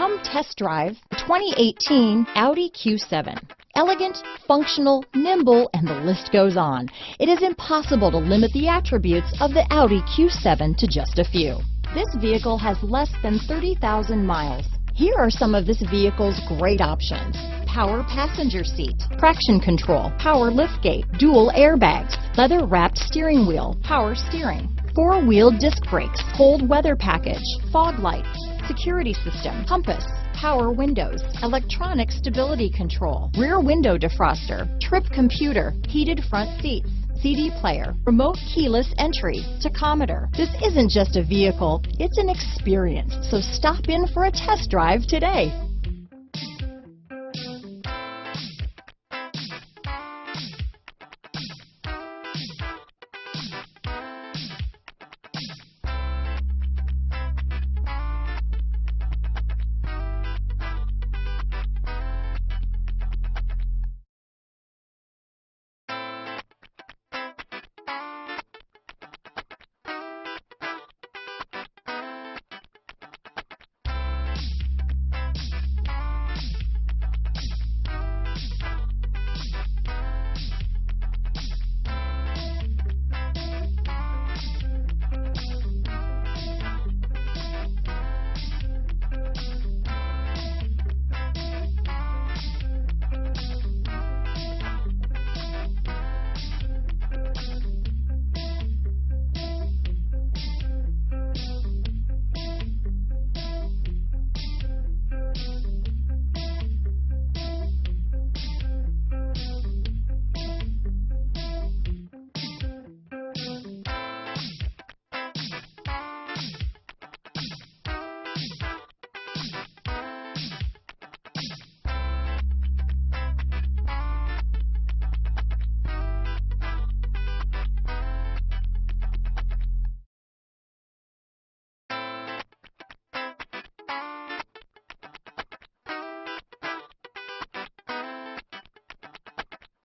Come test drive the 2018 Audi Q7. Elegant, functional, nimble, and the list goes on. It is impossible to limit the attributes of the Audi Q7 to just a few. This vehicle has less than 30,000 miles. Here are some of this vehicle's great options: power passenger seat, traction control, power liftgate, dual airbags, leather-wrapped steering wheel, power steering, four-wheel disc brakes, cold weather package, fog lights, security system, compass, power windows, electronic stability control, rear window defroster, trip computer, heated front seats, CD player, remote keyless entry, tachometer. This isn't just a vehicle, it's an experience. So stop in for a test drive today.